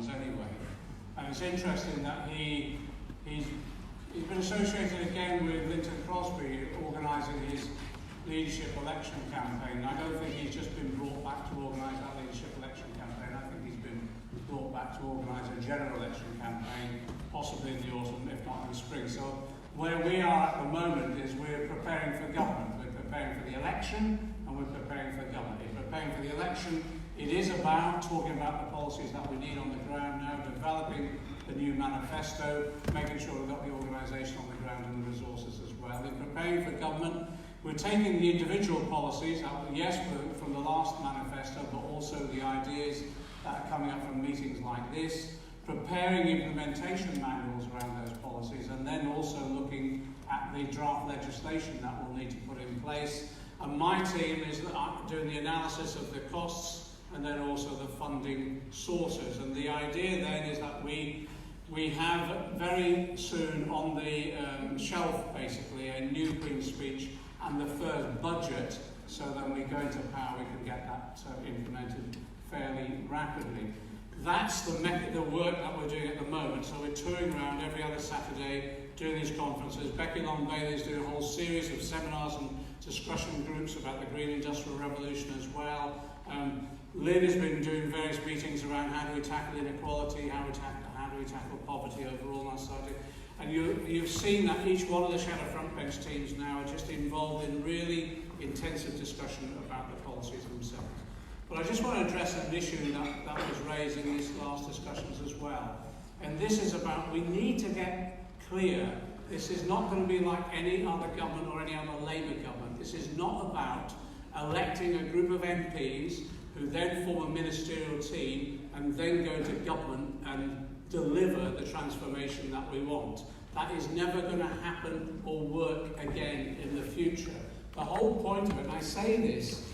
elections anyway. And it's interesting that he's been associated again with Linton Crosby organising his leadership election campaign. I don't think he's just been brought back to organise that leadership election campaign. I think he's been brought back to organise a general election campaign, possibly in the autumn, if not in the spring. So where we are at the moment is we're preparing for government. We're preparing for the election and we're preparing for government. In preparing for the election, it is about talking about the policies that we need on the ground now, developing the new manifesto, making sure we've got the organisation on the ground and the resources as well. In preparing for government, we're taking the individual policies, yes, from the last manifesto, but also the ideas that are coming up from meetings like this, preparing implementation manuals around those policies, and then also looking at the draft legislation that we'll need to put in place. And my team is doing the analysis of the costs and then also the funding sources. And the idea then is that we have very soon on the shelf, basically, a new Queen's Speech and the first budget, so then we go into power, we can get that implemented fairly rapidly. That's the work that we're doing at the moment. So we're touring around every other Saturday, doing these conferences. Becky Long Bailey is doing a whole series of seminars and discussion groups about the Green Industrial Revolution as well. Lynn has been doing various meetings around how do we tackle inequality, how do we tackle poverty overall on society. And you've seen that each one of the shadow frontbench teams now are just involved in really intensive discussion about the policies themselves. But I just want to address an issue that was raised in these last discussions as well. And this is about, we need to get clear, this is not going to be like any other government or any other Labour government. This is not about electing a group of MPs who then form a ministerial team and then go to government and deliver the transformation that we want. That is never going to happen or work again in the future. The whole point of it, and I say this,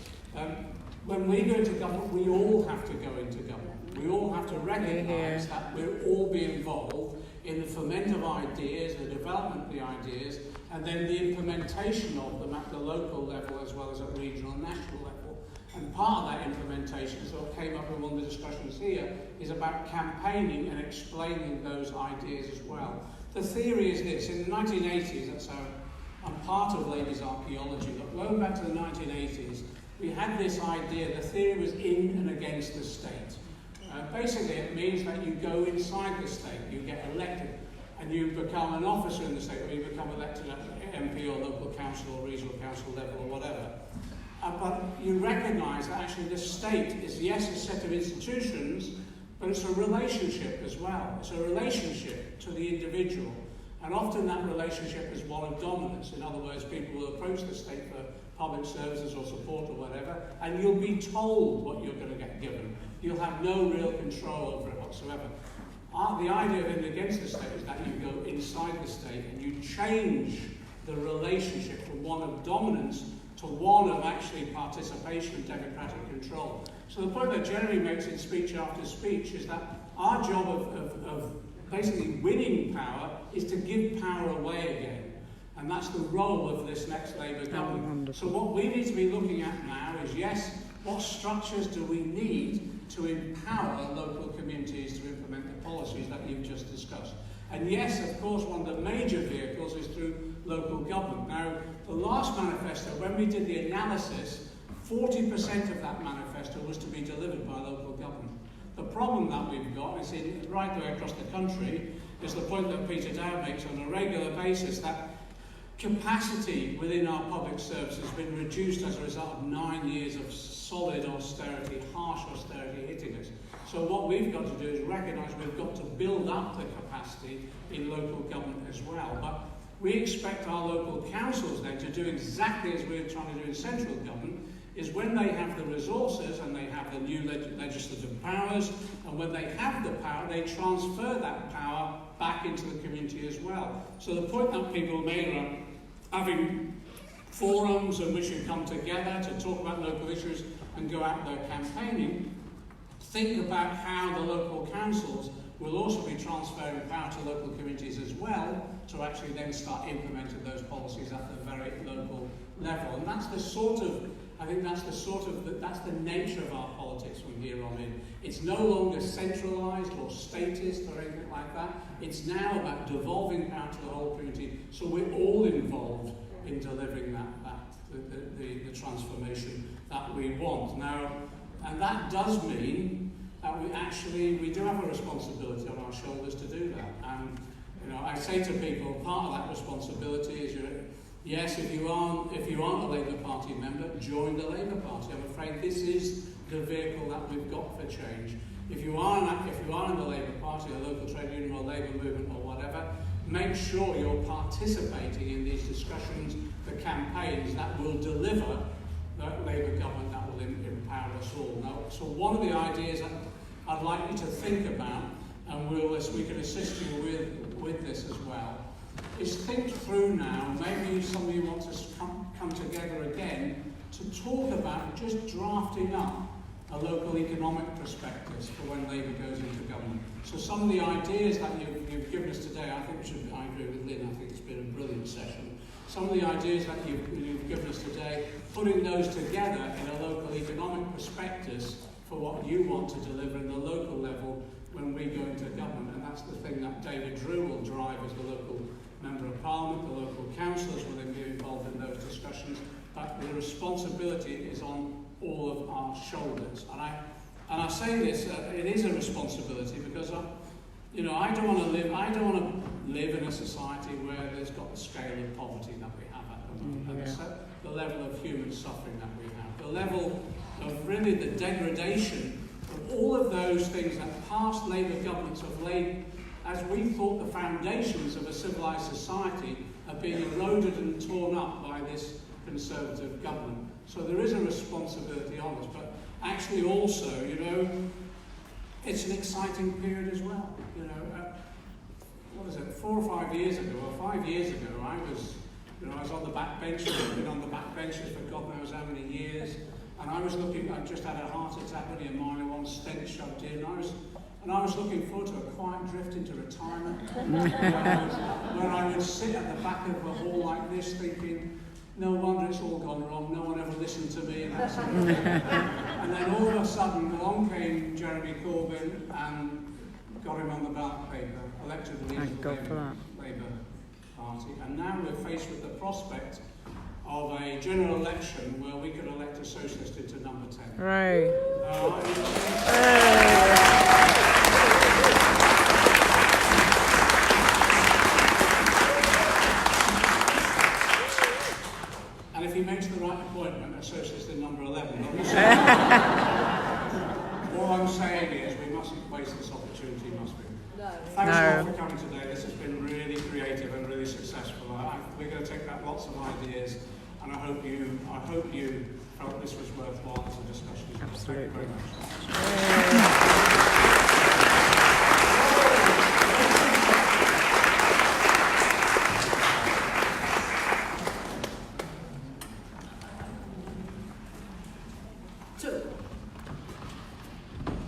when we go into government, we all have to go into government. We all have to recognise that we'll all be involved in the ferment of ideas, the development of the ideas, and then the implementation of them at the local level as well as at regional and national level. And part of that implementation, so it came up in one of the discussions here, is about campaigning and explaining those ideas as well. The theory is this: in the 1980s, that's how I'm part of Labour's archaeology, but going back to the 1980s, we had this idea, the theory was in and against the state. Basically, it means that you go inside the state, you get elected, and you become an officer in the state, or you become elected at MP or local council or regional council level or whatever. But you recognise that actually the state is, yes, a set of institutions, but it's a relationship as well. It's a relationship to the individual. And often that relationship is one of dominance. In other words, people will approach the state for public services or support or whatever, and you'll be told what you're going to get given. You'll have no real control over it whatsoever. The idea of in against the state is that you go inside the state and you change the relationship from one of dominance to one of actually participation and democratic control. So the point that Jeremy makes in speech after speech is that our job of basically winning power is to give power away again. And that's the role of this next Labour government. So what we need to be looking at now is, yes, what structures do we need to empower local communities to implement the policies that you've just discussed? And yes, of course, one of the major vehicles is through local government. Now, the last manifesto, when we did the analysis, 40% of that manifesto was to be delivered by local government. The problem that we've got is right the way across the country is the point that Peter Dowd makes on a regular basis, that capacity within our public service has been reduced as a result of 9 years of solid austerity, harsh austerity hitting us. So what we've got to do is recognise we've got to build up the capacity in local government as well. But we expect our local councils then to do exactly as we're trying to do in central government, is when they have the resources and they have the new legislative powers, and when they have the power, they transfer that power back into the community as well. So the point that people made around having forums in which you come together to talk about local issues and go out there campaigning, think about how the local councils will also be transferring power to local communities as well to actually then start implementing those policies at the very local level. And that's the sort of I think that's the sort of that's the nature of our politics from here on in. It's no longer centralised or statist or anything like that. It's now about devolving power to the whole community, so we're all involved in delivering the transformation that we want. Now, and that does mean that we do have a responsibility on our shoulders to do that. And I say to people, part of that responsibility is yes, if you aren't a Labour Party member, join the Labour Party. I'm afraid this is the vehicle that we've got for change. If you are in the Labour Party, a local trade union or Labour movement or whatever, make sure you're participating in these discussions, the campaigns that will deliver the Labour government that will empower us all. Now, so one of the ideas that I'd like you to think about, and we can assist you with this as well, is think through now, maybe some of you want to come together again to talk about just drafting up a local economic prospectus for when Labour goes into government. So some of the ideas that you've given us today, I agree with Lynn, I think it's been a brilliant session. Some of the ideas that you've given us today, putting those together in a local economic prospectus for what you want to deliver in the local level when we go into government. And that's the thing that David Drew will drive as the local Member of Parliament, the local councillors will then be involved in those discussions, but the responsibility is on all of our shoulders. And I say this, it is a responsibility because I don't want to live in a society where there's got the scale of poverty that we have at the moment, and the level of human suffering that we have, the level of really the degradation of all of those things that past Labour governments have laid, as we thought the foundations of a civilised society, are being eroded and torn up by this Conservative government. So there is a responsibility on us, but actually also, it's an exciting period as well. What is it, 4 or 5 years ago, or 5 years ago, I was on the back bench, I've been on the back benches for God knows how many years, and I just had a heart attack, only a minor one, stent shoved in, and I was looking forward to a quiet drift into retirement, where I would sit at the back of a hall like this thinking, no wonder it's all gone wrong, no one ever listened to me, and that sort of thing. And then all of a sudden, along came Jeremy Corbyn and got him on the ballot paper, elected the leader of the Labour Party. And now we're faced with the prospect of a general election where we could elect a socialist into number 10. Right. And if he makes the right appointment, a socialist in number 11. All I'm saying is we mustn't waste this opportunity, must we? No. Thanks a lot for coming today. This has been really creative and really successful. We're going to take back lots of ideas, and I hope you felt this was worthwhile as a discussion. Absolutely. Thank you very much.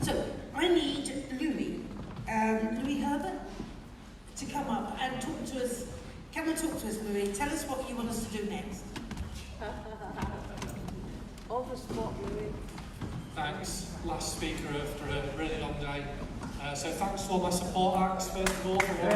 So I need Louis Herbert, to come up and talk to us. Come and talk to us, Louis. Tell us what you want us to do next. On the spot, Louis. Thanks. Last speaker after a really long day. So thanks to all my support acts, first of all, for what